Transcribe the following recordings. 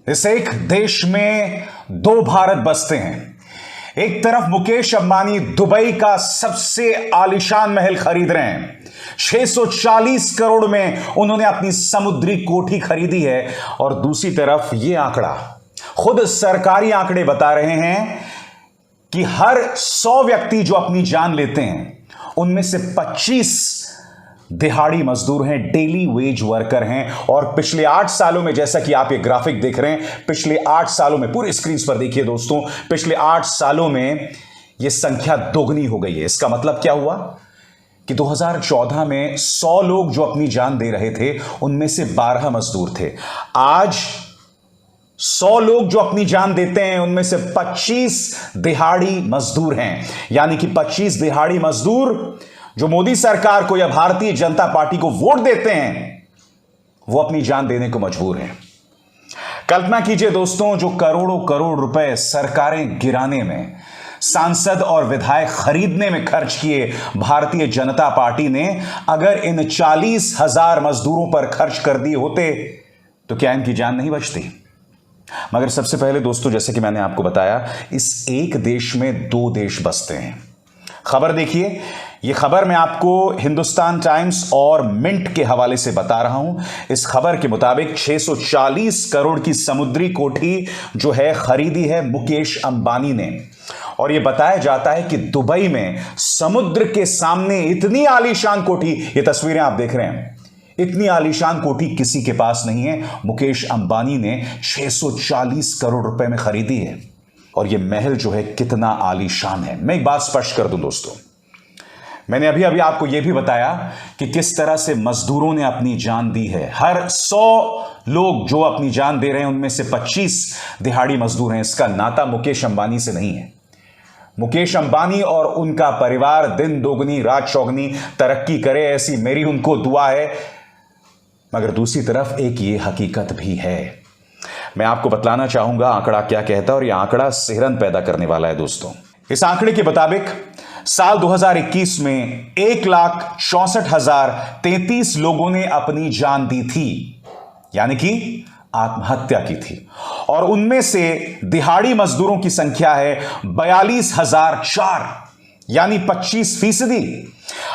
इस एक देश में दो भारत बसते हैं। एक तरफ मुकेश अंबानी दुबई का सबसे आलीशान महल खरीद रहे हैं। 640 करोड़ में उन्होंने अपनी समुद्री कोठी खरीदी है। और दूसरी तरफ यह आंकड़ा, खुद सरकारी आंकड़े बता रहे हैं कि हर 100 व्यक्ति जो अपनी जान लेते हैं उनमें से 25 दिहाड़ी मजदूर हैं, डेली वेज वर्कर हैं। और पिछले 8 सालों में, जैसा कि आप ये ग्राफिक देख रहे हैं, पिछले 8 सालों में, पूरी स्क्रीन पर देखिए दोस्तों, पिछले 8 सालों में यह संख्या दोगुनी हो गई है। इसका मतलब क्या हुआ कि 2014 में 100 लोग जो अपनी जान दे रहे थे उनमें से 12 मजदूर थे। आज 100 लोग जो अपनी जान देते हैं उनमें से 25 दिहाड़ी मजदूर हैं। यानी कि 25 दिहाड़ी मजदूर जो मोदी सरकार को या भारतीय जनता पार्टी को वोट देते हैं, वो अपनी जान देने को मजबूर हैं। कल्पना कीजिए दोस्तों, जो करोड़ों करोड़ रुपए सरकारें गिराने में, सांसद और विधायक खरीदने में खर्च किए भारतीय जनता पार्टी ने, अगर इन 40,000 मजदूरों पर खर्च कर दिए होते तो क्या इनकी जान नहीं बचती? मगर सबसे पहले दोस्तों, जैसे कि मैंने आपको बताया, इस एक देश में दो देश बसते हैं। खबर देखिए, यह खबर मैं आपको हिंदुस्तान टाइम्स और मिंट के हवाले से बता रहा हूं। इस खबर के मुताबिक 640 करोड़ की समुद्री कोठी जो है खरीदी है मुकेश अंबानी ने। और यह बताया जाता है कि दुबई में समुद्र के सामने इतनी आलीशान कोठी, ये तस्वीरें आप देख रहे हैं, इतनी आलीशान कोठी किसी के पास नहीं है। मुकेश अंबानी ने 640 करोड़ रुपए में खरीदी है। और यह महल जो है कितना आलीशान है। मैं एक बात स्पष्ट कर दूं दोस्तों, मैंने अभी अभी आपको यह भी बताया कि किस तरह से मजदूरों ने अपनी जान दी है। हर 100 लोग जो अपनी जान दे रहे हैं उनमें से 25 दिहाड़ी मजदूर हैं। इसका नाता मुकेश अंबानी से नहीं है। मुकेश अंबानी और उनका परिवार दिन दोगुनी रात चौगुनी तरक्की करे, ऐसी मेरी उनको दुआ है। मगर दूसरी तरफ एक ये हकीकत भी है, मैं आपको बतलाना चाहूंगा आंकड़ा क्या कहता है। और यह आंकड़ा सिहरन पैदा करने वाला है दोस्तों। इस आंकड़े के मुताबिक साल 2021 में 1,64,033 लोगों ने अपनी जान दी थी, यानी कि आत्महत्या की थी। और उनमें से दिहाड़ी मजदूरों की संख्या है 42,004, यानी 25%।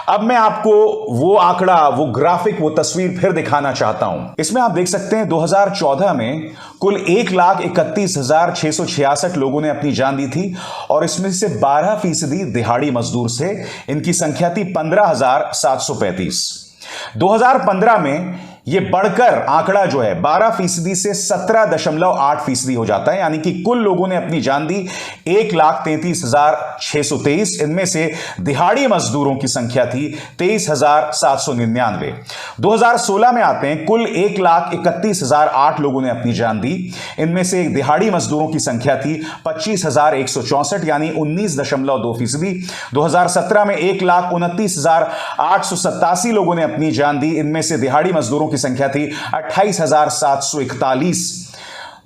अब मैं आपको वो आंकड़ा, वो ग्राफिक, वो तस्वीर फिर दिखाना चाहता हूं। इसमें आप देख सकते हैं 2014 में कुल 1,31,666 लोगों ने अपनी जान दी थी। और इसमें से 12% दिहाड़ी मजदूर से, इनकी संख्या थी 15,735। 2015 में यह बढ़कर आंकड़ा जो है 12% से 17.8% हो जाता है। यानी कि कुल लोगों ने अपनी जान दी 1,33,623। इनमें से दिहाड़ी मजदूरों की संख्या थी 23,799। 2016 में आते हैं, कुल 1,31,008 लोगों ने अपनी जान दी। इनमें से दिहाड़ी मजदूरों की संख्या थी 25,164, यानी 19.2%। 2017 में 1,29,887 लोगों ने अपनी जान दी। इनमें से दिहाड़ी मजदूरों की संख्या थी 28,741।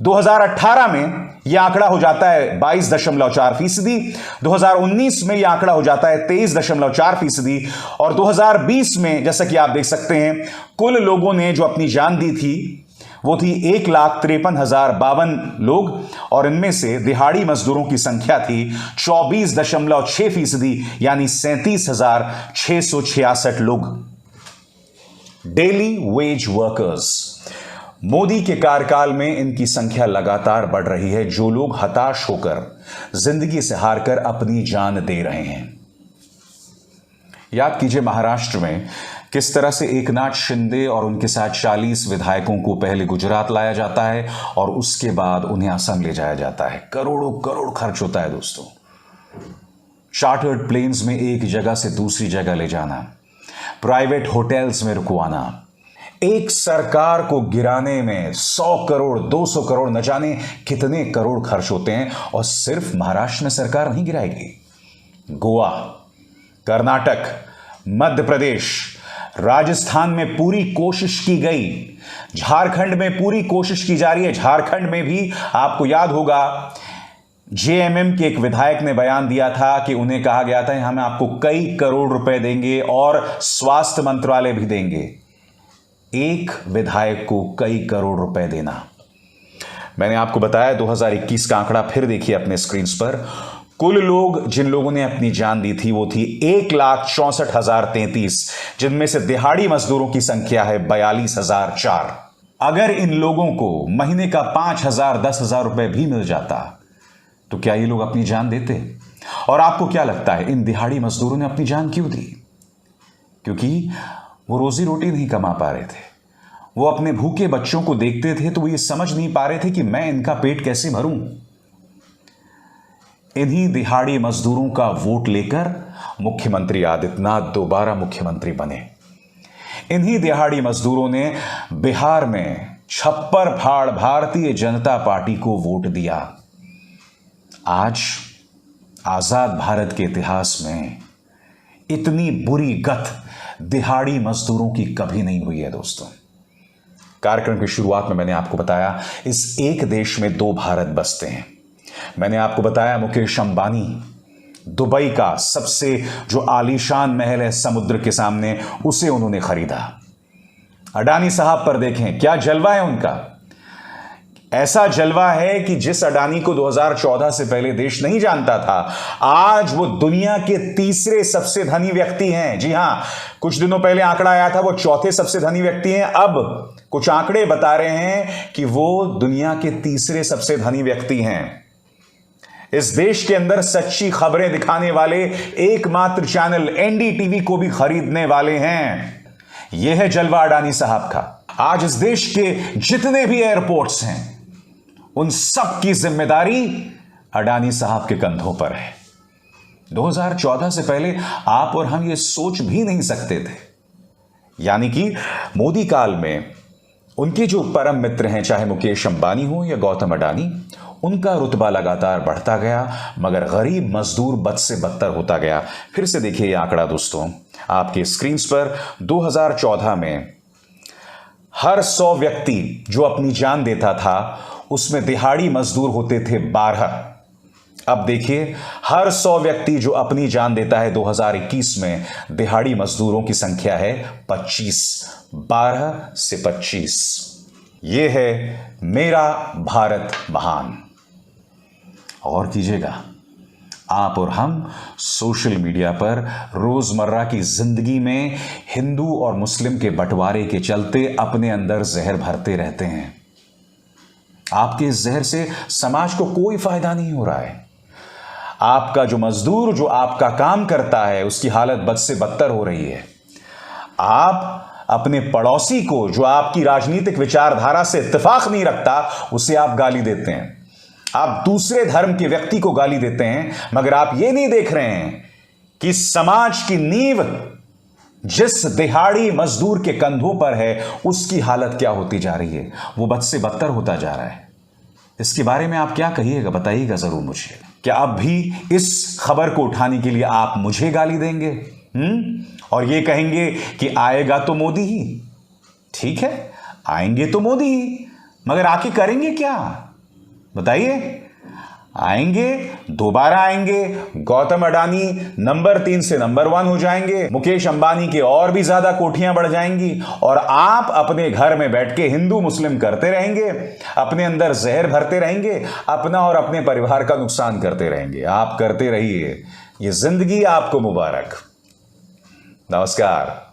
2018 में यह आंकड़ा हो जाता है 22.4%। 2019 में यह आंकड़ा हो जाता है 23.4%। और 2020 में, जैसा कि आप देख सकते हैं, कुल लोगों ने जो अपनी जान दी थी वो थी 1,53,052 लोग। और इनमें से दिहाड़ी मजदूरों की संख्या थी 24.6%, यानी 37,666 लोग। डेली वेज वर्कर्स, मोदी के कार्यकाल में इनकी संख्या लगातार बढ़ रही है, जो लोग हताश होकर, जिंदगी से हारकर अपनी जान दे रहे हैं। याद कीजिए महाराष्ट्र में किस तरह से एकनाथ शिंदे और उनके साथ 40 विधायकों को पहले गुजरात लाया जाता है और उसके बाद उन्हें असम ले जाया जाता है। करोड़ों करोड़ खर्च होता है दोस्तों। चार्टर्ड प्लेन्स में एक जगह से दूसरी जगह ले जाना, प्राइवेट होटल्स में रुकवाना, एक सरकार को गिराने में 100 करोड़ 200 करोड़ न जाने कितने करोड़ खर्च होते हैं। और सिर्फ महाराष्ट्र में सरकार नहीं गिराएगी, गोवा, कर्नाटक, मध्य प्रदेश, राजस्थान में पूरी कोशिश की गई, झारखंड में पूरी कोशिश की जा रही है। झारखंड में भी आपको याद होगा, जेएमएम के एक विधायक ने बयान दिया था कि उन्हें कहा गया था हम आपको कई करोड़ रुपए देंगे और स्वास्थ्य मंत्रालय भी देंगे। एक विधायक को कई करोड़ रुपए देना। मैंने आपको बताया 2021 का आंकड़ा फिर देखिए अपने स्क्रीन पर। कुल लोग जिन लोगों ने अपनी जान दी थी वो थी 1,64,033, जिनमें से दिहाड़ी मजदूरों की संख्या है 42,004। अगर इन लोगों को महीने का 5,000 10,000 रुपए भी मिल जाता तो क्या ये लोग अपनी जान देते? और आपको क्या लगता है इन दिहाड़ी मजदूरों ने अपनी जान क्यों दी? क्योंकि वो रोजी रोटी नहीं कमा पा रहे थे। वो अपने भूखे बच्चों को देखते थे तो वो ये समझ नहीं पा रहे थे कि मैं इनका पेट कैसे भरूं। इन्हीं दिहाड़ी मजदूरों का वोट लेकर मुख्यमंत्री आदित्यनाथ दोबारा मुख्यमंत्री बने। इन्हीं दिहाड़ी मजदूरों ने बिहार में छप्पर फाड़ भारतीय जनता पार्टी को वोट दिया। आज आजाद भारत के इतिहास में इतनी बुरी गत दिहाड़ी मजदूरों की कभी नहीं हुई है दोस्तों। कार्यक्रम की शुरुआत में मैंने आपको बताया इस एक देश में दो भारत बसते हैं। मैंने आपको बताया मुकेश अंबानी दुबई का सबसे जो आलीशान महल है समुद्र के सामने, उसे उन्होंने खरीदा। अडानी साहब पर देखें क्या जलवा है उनका। ऐसा जलवा है कि जिस अडानी को 2014 से पहले देश नहीं जानता था, आज वो दुनिया के तीसरे सबसे धनी व्यक्ति हैं। जी हां, कुछ दिनों पहले आंकड़ा आया था वो चौथे सबसे धनी व्यक्ति हैं। अब कुछ आंकड़े बता रहे हैं कि वो दुनिया के तीसरे सबसे धनी व्यक्ति हैं। इस देश के अंदर सच्ची खबरें दिखाने वाले एकमात्र चैनल एनडीटीवी को भी खरीदने वाले हैं। यह है जलवा अडानी साहब का। आज इस देश के जितने भी एयरपोर्ट्स हैं उन सब की जिम्मेदारी अडानी साहब के कंधों पर है। 2014 से पहले आप और हम ये सोच भी नहीं सकते थे। यानी कि मोदी काल में उनके जो परम मित्र हैं, चाहे मुकेश अंबानी हो या गौतम अडानी, उनका रुतबा लगातार बढ़ता गया, मगर गरीब मजदूर बद से बदतर होता गया। फिर से देखिए ये आंकड़ा दोस्तों आपके स्क्रीन पर। 2014 में हर 100 व्यक्ति जो अपनी जान देता था उसमें दिहाड़ी मजदूर होते थे 12। अब देखिए हर 100 व्यक्ति जो अपनी जान देता है 2021 में, दिहाड़ी मजदूरों की संख्या है 25। 12 से 25। यह है मेरा भारत महान। और कीजिएगा, आप और हम सोशल मीडिया पर रोजमर्रा की जिंदगी में हिंदू और मुस्लिम के बंटवारे के चलते अपने अंदर जहर भरते रहते हैं। आपके इस जहर से समाज को कोई फायदा नहीं हो रहा है। आपका जो मजदूर जो आपका काम करता है उसकी हालत बद से बदतर हो रही है। आप अपने पड़ोसी को जो आपकी राजनीतिक विचारधारा से इत्तेफाक नहीं रखता उसे आप गाली देते हैं। आप दूसरे धर्म के व्यक्ति को गाली देते हैं, मगर आप ये नहीं देख रहे हैं कि समाज की नींव जिस दिहाड़ी मजदूर के कंधों पर है उसकी हालत क्या होती जा रही है। वो बद से बदतर होता जा रहा है। इसके बारे में आप क्या कहिएगा, बताइएगा जरूर मुझे। क्या अब भी इस खबर को उठाने के लिए आप मुझे गाली देंगे और ये कहेंगे कि आएगा तो मोदी ही? ठीक है, आएंगे तो मोदी ही, मगर आके करेंगे क्या बताइए? आएंगे, दोबारा आएंगे, गौतम अडानी नंबर 3 से नंबर 1 हो जाएंगे, मुकेश अंबानी के और भी ज्यादा कोठियां बढ़ जाएंगी, और आप अपने घर में बैठ के हिंदू मुस्लिम करते रहेंगे, अपने अंदर जहर भरते रहेंगे, अपना और अपने परिवार का नुकसान करते रहेंगे। आप करते रहिए। ये जिंदगी आपको मुबारक। नमस्कार।